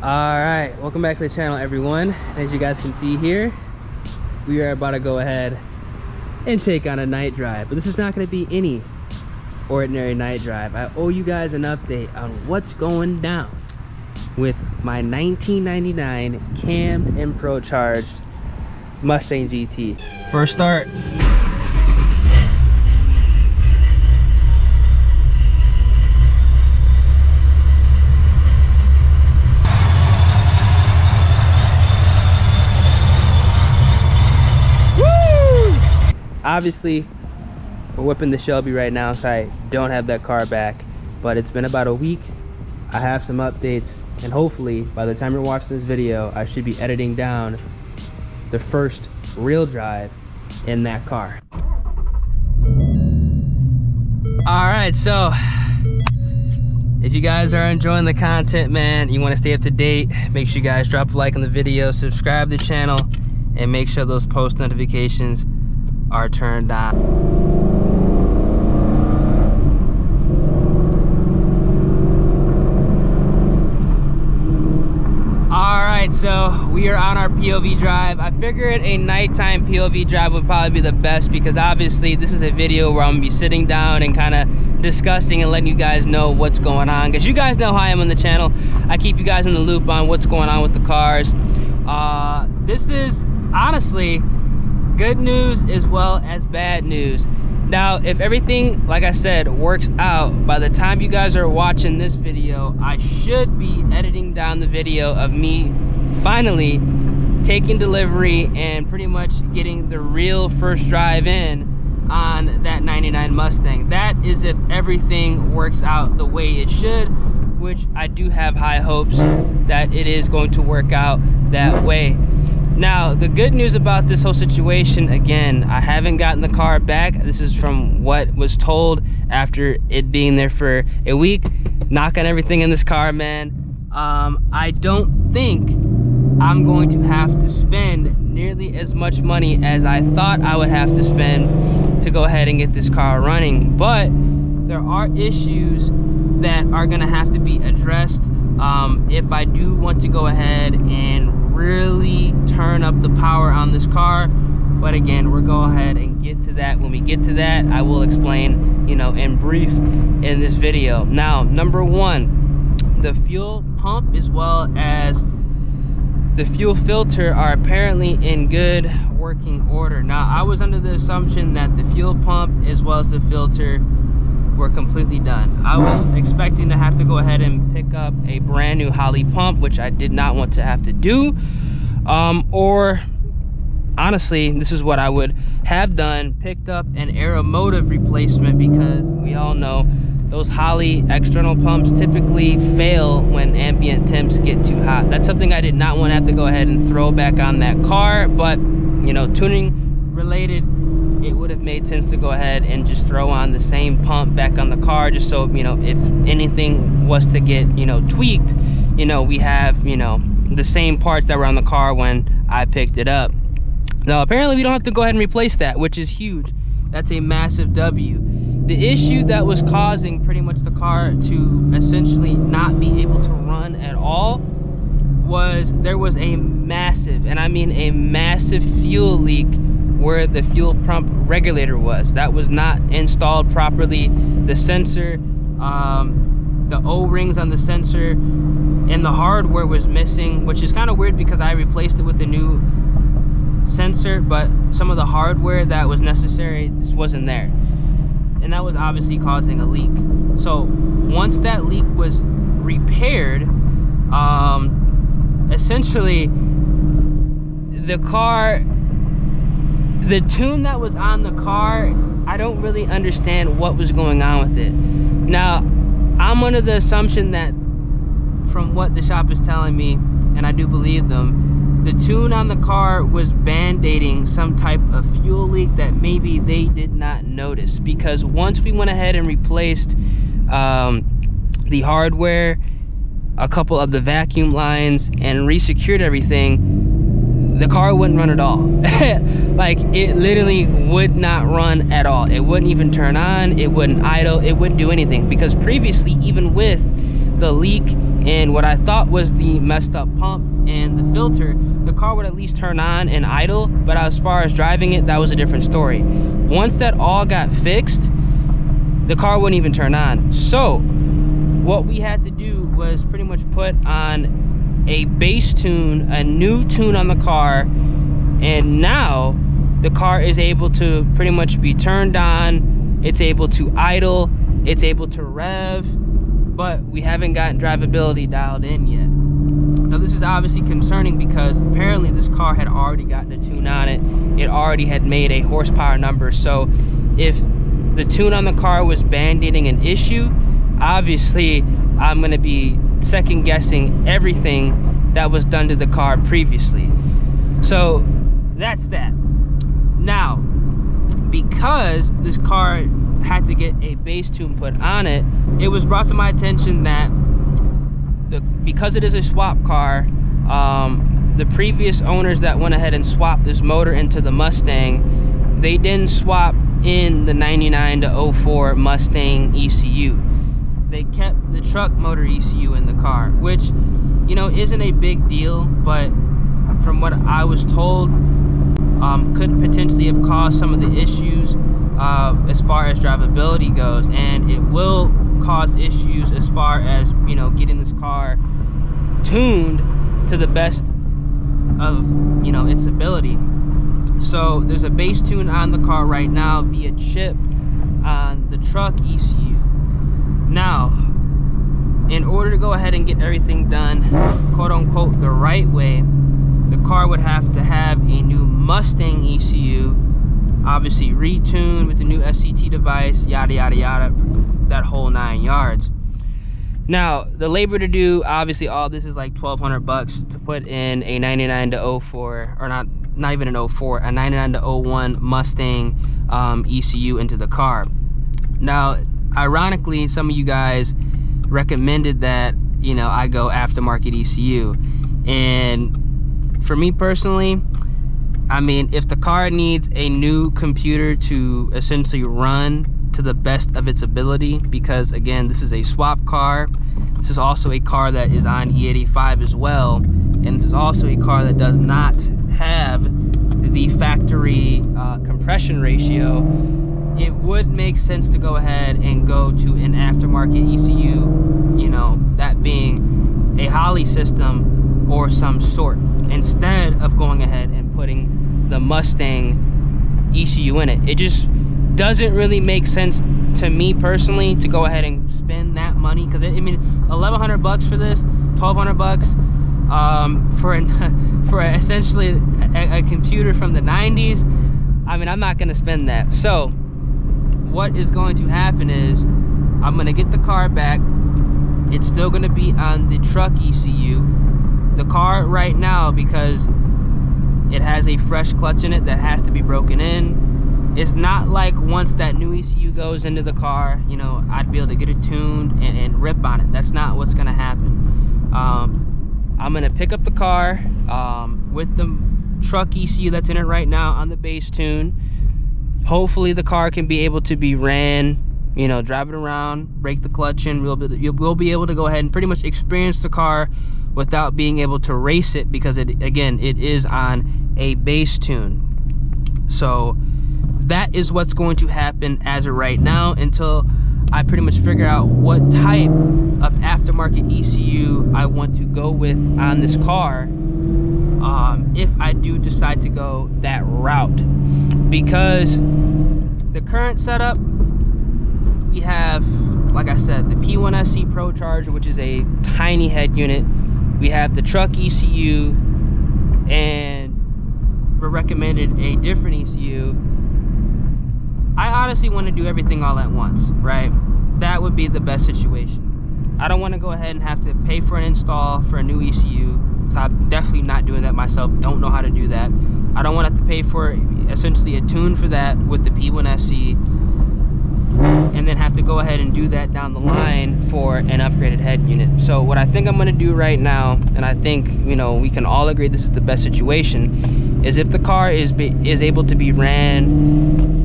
Alright, welcome back to the channel, everyone. As you guys can see here, we are about to go ahead and take on a night drive, but this is not going to be any ordinary night drive. I owe you guys an update on what's going down with my 1999 CAMMED and Procharged Mustang GT. First start. Obviously, we're whipping the Shelby right now, so I don't have that car back, but it's been about a week. I have some updates, and hopefully by the time you're watching this video, I should be editing down the first real drive in that car. Alright, so if you guys are enjoying the content, man, you want to stay up to date, make sure you guys drop a like on the video, subscribe to the channel, and make sure those post notifications are turned on. Alright, so we are on our POV drive. I figured a nighttime POV drive would probably be the best because obviously this is a video where I'm gonna be sitting down and kind of discussing and letting you guys know what's going on, because you guys know how I am on the channel. I keep you guys in the loop on what's going on with the cars. This is honestly good news as well as bad news. Now, if everything, like I said, works out, by the time you guys are watching this video, I should be editing down the video of me finally taking delivery and pretty much getting the real first drive in on that 99 Mustang. That is if everything works out the way it should, which I do have high hopes that it is going to work out that way. Now, the good news about this whole situation, again, I haven't gotten the car back. This is from what was told after it being there for a week. Knocking everything in this car, man. I don't think I'm going to have to spend nearly as much money as I thought I would have to spend to go ahead and get this car running. But there are issues that are gonna have to be addressed if I do want to go ahead and really turn up the power on this car. But again, we'll go ahead and get to that. When we get to that, I will explain, you know, in brief in this video. Now, number one, the fuel pump as well as the fuel filter are apparently in good working order. Now, I was under the assumption that the fuel pump as well as the filter were completely done. I was expecting to have to go ahead and pick up a brand new Holley pump, which I did not want to have to do. Or honestly, this is what I would have done, picked up an aeromotive replacement, because we all know those Holley external pumps typically fail when ambient temps get too hot. That's something I did not want to have to go ahead and throw back on that car, but you know, tuning related, it would have made sense to go ahead and just throw on the same pump back on the car, just so, you know, if anything was to get, you know, tweaked, you know, we have, you know, the same parts that were on the car when I picked it up. Now, apparently we don't have to go ahead and replace that, which is huge. That's a massive W. The issue that was causing pretty much the car to essentially not be able to run at all was there was a massive, and I mean a massive, fuel leak where the fuel pump regulator was. That was not installed properly. The sensor, the O-rings on the sensor and the hardware was missing, which is kind of weird because I replaced it with the new sensor, but some of the hardware that was necessary just wasn't there. And that was obviously causing a leak. So once that leak was repaired, essentially the car, the tune that was on the car, I don't really understand what was going on with it. Now, I'm under the assumption that from what the shop is telling me, and I do believe them, the tune on the car was band-aiding some type of fuel leak that maybe they did not notice, because once we went ahead and replaced the hardware, a couple of the vacuum lines, and resecured everything, the car wouldn't run at all. Like, it literally would not run at all. It wouldn't even turn on, it wouldn't idle, it wouldn't do anything, because previously, even with the leak and what I thought was the messed up pump and the filter, the car would at least turn on and idle, but as far as driving it, that was a different story. Once that all got fixed, the car wouldn't even turn on. So what we had to do was pretty much put on a base tune, a new tune on the car, and now the car is able to pretty much be turned on, it's able to idle, it's able to rev, but we haven't gotten drivability dialed in yet. Now this is obviously concerning because apparently this car had already gotten a tune on it. It already had made a horsepower number. So if the tune on the car was band-aiding an issue, obviously I'm gonna be second guessing everything that was done to the car previously. So that's that. Now, because this car had to get a base tune put on it, it was brought to my attention that because it is a swap car, the previous owners that went ahead and swapped this motor into the Mustang, they didn't swap in the 99 to 04 Mustang ECU. They kept the truck motor ECU in the car, which, you know, isn't a big deal, but from what I was told, could potentially have caused some of the issues as far as drivability goes, and it will cause issues as far as, you know, getting this car tuned to the best of, you know, its ability. So there's a base tune on the car right now via chip on the truck ECU. Now, in order to go ahead and get everything done quote unquote the right way, the car would have to have a new Mustang ECU, obviously retuned with the new SCT device, yada yada yada, that whole 9 yards. Now the labor to do, obviously all this is like $1,200 to put in a 99 to 04, or not even an 04, a 99 to 01 Mustang ECU into the car. Now ironically, some of you guys recommended that, you know, I go aftermarket ECU, and for me personally, I mean, if the car needs a new computer to essentially run to the best of its ability, because again, this is a swap car, this is also a car that is on E85 as well, and this is also a car that does not have the factory compression ratio, it would make sense to go ahead and go to an aftermarket ECU, you know, that being a Holley system or some sort, instead of going ahead and putting the Mustang ECU in it. It just doesn't really make sense to me personally to go ahead and spend that money, because I mean, $1,100 for this, $1,200 for essentially a computer from the 90s. I mean, I'm not gonna spend that. So what is going to happen is I'm gonna get the car back. It's still gonna be on the truck ECU. The car right now, because it has a fresh clutch in it that has to be broken in, it's not like once that new ECU goes into the car, you know, I'd be able to get it tuned and rip on it. That's not what's gonna happen. I'm gonna pick up the car with the truck ECU that's in it right now on the base tune. Hopefully the car can be able to be ran, you know, drive it around, break the clutch in. We'll be able to go ahead and pretty much experience the car without being able to race it, because it, again, it is on a base tune. So that is what's going to happen as of right now, until I pretty much figure out what type of aftermarket ECU I want to go with on this car, if I do decide to go that route. Because the current setup, we have, like I said, the P1SC Procharger, which is a tiny head unit. We have the truck ECU, and we're recommended a different ECU. I honestly want to do everything all at once, right? That would be the best situation. I don't want to go ahead and have to pay for an install for a new ECU, so I'm definitely not doing that myself. Don't know how to do that. I don't want to have to pay for essentially a tune for that with the P1SC, and then have to go ahead and do that down the line for an upgraded head unit. So what I think I'm going to do right now, and I think, you know, we can all agree this is the best situation, is if the car is able to be ran,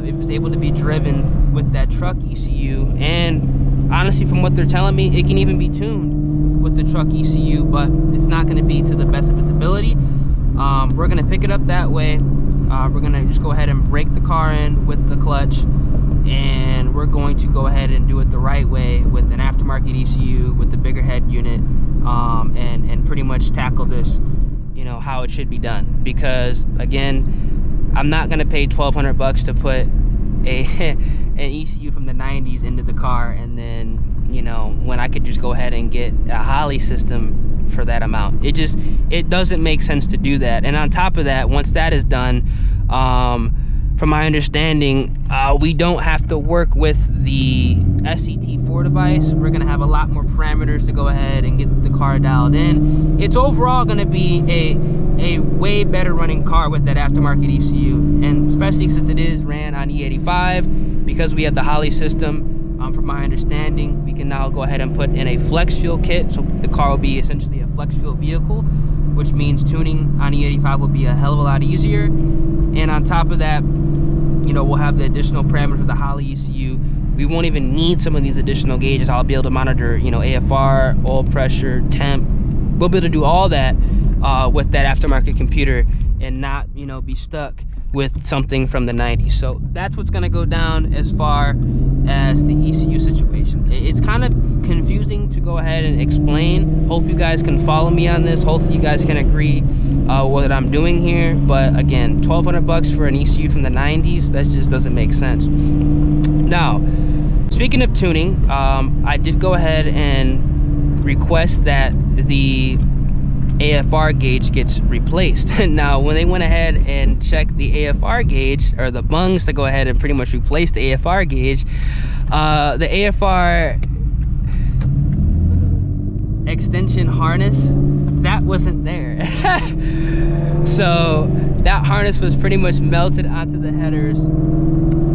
if it's able to be driven with that truck ECU, and honestly from what they're telling me, it can even be tuned. with the truck ECU, but it's not going to be to the best of its ability. We're going to pick it up that way. We're going to just go ahead and break the car in with the clutch, and we're going to go ahead and do it the right way with an aftermarket ECU with the bigger head unit, and pretty much tackle this, you know, how it should be done. Because again, I'm not going to pay $1,200 to put an ECU from the 90s into the car, and then, you know, when I could just go ahead and get a Holley system for that amount. It doesn't make sense to do that. And on top of that, once that is done, from my understanding, we don't have to work with the SCT4 device. We're gonna have a lot more parameters to go ahead and get the car dialed in. It's overall gonna be a way better running car with that aftermarket ECU, and especially since it is ran on E85, because we have the Holley system. From my understanding, we can now go ahead and put in a flex fuel kit, so the car will be essentially a flex fuel vehicle, which means tuning on E85 will be a hell of a lot easier. And on top of that, you know, we'll have the additional parameters with the Holley ECU. We won't even need some of these additional gauges. I'll be able to monitor, you know, AFR, oil pressure, temp. We'll be able to do all that with that aftermarket computer, and not, you know, be stuck with something from the 90s. So that's what's gonna go down as far as the ECU situation. It's kind of confusing to go ahead and explain. Hope you guys can follow me on this. Hopefully you guys can agree what I'm doing here. But again, $1,200 for an ECU from the 90s, that just doesn't make sense. Now, speaking of tuning, I did go ahead and request that the AFR gauge gets replaced. Now, when they went ahead and checked the AFR gauge, or the bungs to go ahead and pretty much replace the AFR gauge, the AFR extension harness, that wasn't there. So that harness was pretty much melted onto the headers,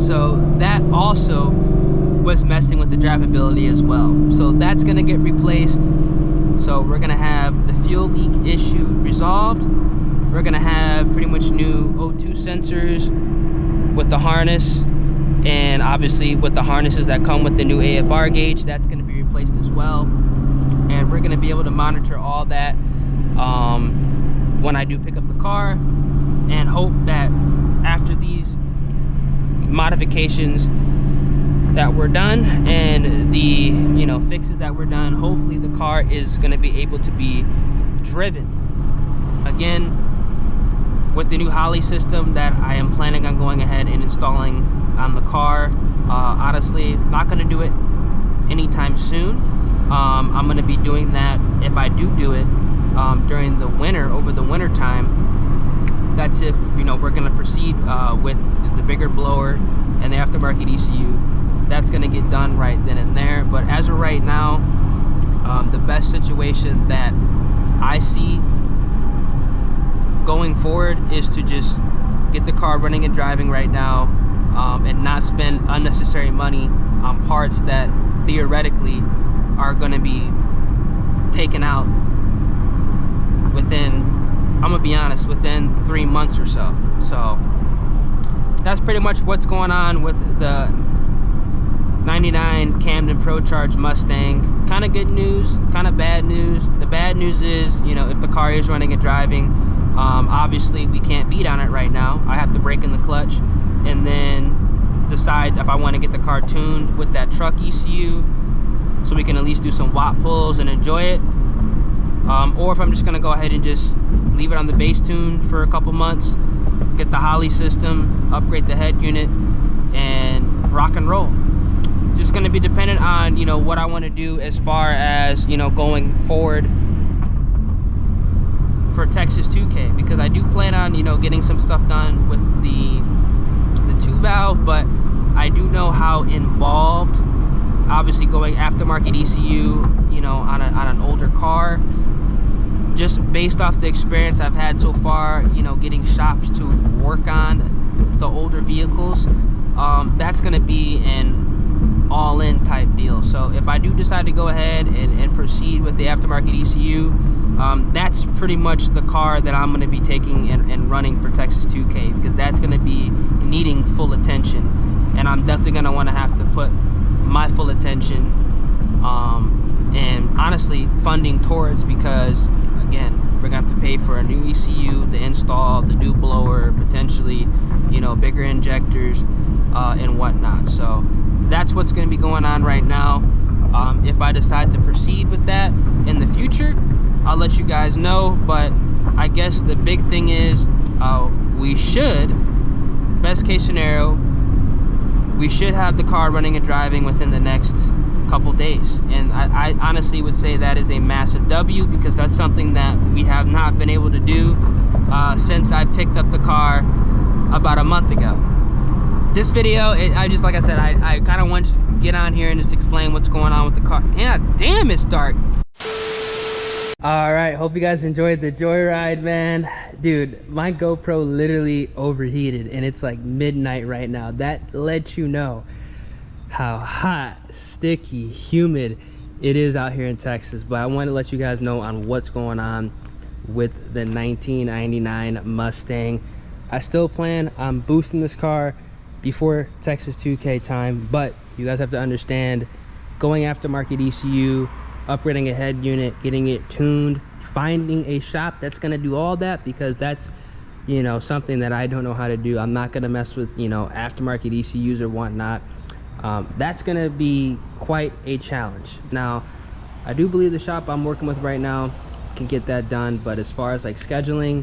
so that also was messing with the drivability as well. So that's gonna get replaced. So we're gonna have the fuel leak issue resolved. We're gonna have pretty much new O2 sensors with the harness, and obviously with the harnesses that come with the new AFR gauge, that's gonna be replaced as well. And we're gonna be able to monitor all that when I do pick up the car, and hope that after these modifications that were done and the, you know, fixes that were done, hopefully the car is going to be able to be driven again with the new Holley system that I am planning on going ahead and installing on the car. Honestly, not going to do it anytime soon. I'm going to be doing that, if I do it, during the winter, over the winter time. That's if, you know, we're going to proceed with the bigger blower and the aftermarket ECU. That's going to get done right then and there. But as of right now, the best situation that I see going forward is to just get the car running and driving right now, and not spend unnecessary money on parts that theoretically are going to be taken out within, I'm going to be honest, within 3 months or so. So that's pretty much what's going on with the 99 CAMMED Procharged Mustang. Kind of good news, kind of bad news. The bad news is, you know, if the car is running and driving, obviously we can't beat on it right now. I have to break in the clutch and then decide if I want to get the car tuned with that truck ECU, so we can at least do some watt pulls and enjoy it, or if I'm just going to go ahead and just leave it on the base tune for a couple months, get the Holley system, upgrade the head unit, and rock and roll. It's just going to be dependent on, you know, what I want to do as far as, you know, going forward for Texas 2K, because I do plan on, you know, getting some stuff done with the 2-valve, but I do know how involved, obviously going aftermarket ECU, you know, on an older car, just based off the experience I've had so far, you know, getting shops to work on the older vehicles, that's going to be an all-in type deal. So if I do decide to go ahead and proceed with the aftermarket ECU, that's pretty much the car that I'm going to be taking and running for Texas 2K, because that's going to be needing full attention, and I'm definitely going to want to have to put my full attention and honestly funding towards, because again, we're gonna have to pay for a new ECU, the install, the new blower, potentially, you know, bigger injectors and whatnot. So that's what's going to be going on right now. If I decide to proceed with that in the future, I'll let you guys know. But I guess the big thing is we should, best case scenario, we should have the car running and driving within the next couple days. And I honestly would say that is a massive W, because that's something that we have not been able to do since I picked up the car about a month ago. This video, I just, like I said, I kind of want to just get on here and just explain what's going on with the car. Yeah, damn, it's dark. All right, hope you guys enjoyed the joyride, man. Dude, my GoPro literally overheated, and it's like midnight right now. That lets you know how hot, sticky, humid it is out here in Texas. But I want to let you guys know on what's going on with the 1999 Mustang. I still plan on boosting this car before Texas 2K time, but you guys have to understand, going aftermarket ECU, upgrading a head unit, getting it tuned, finding a shop that's going to do all that, because that's, you know, something that I don't know how to do. I'm not going to mess with, you know, aftermarket ECUs or whatnot. That's going to be quite a challenge. Now, I do believe the shop I'm working with right now can get that done, but as far as like scheduling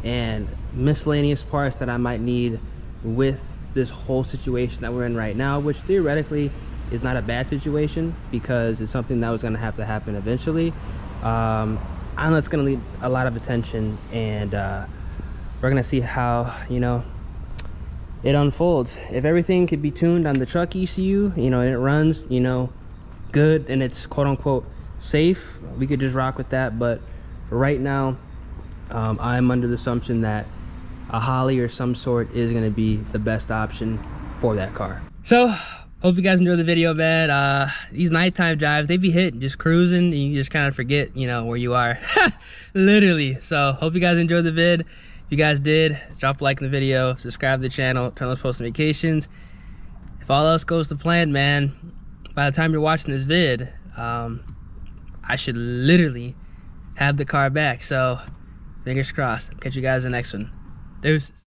and miscellaneous parts that I might need with this whole situation that we're in right now, which theoretically is not a bad situation because it's something that was going to have to happen eventually, I know it's going to need a lot of attention, and we're going to see how, you know, it unfolds. If everything could be tuned on the truck ECU, you know, and it runs, you know, good, and it's quote unquote safe, we could just rock with that. But for right now, I'm under the assumption that a Holley or some sort is going to be the best option for that car. So hope you guys enjoyed the video, man. These nighttime drives, they be hitting, just cruising, and you just kind of forget, you know, where you are. Literally. So hope you guys enjoyed the vid. If you guys did, drop a like in the video, subscribe to the channel, turn on those post notifications. If all else goes to plan, man, by the time you're watching this vid, I should literally have the car back. So fingers crossed. Catch you guys in the next one. Deuces.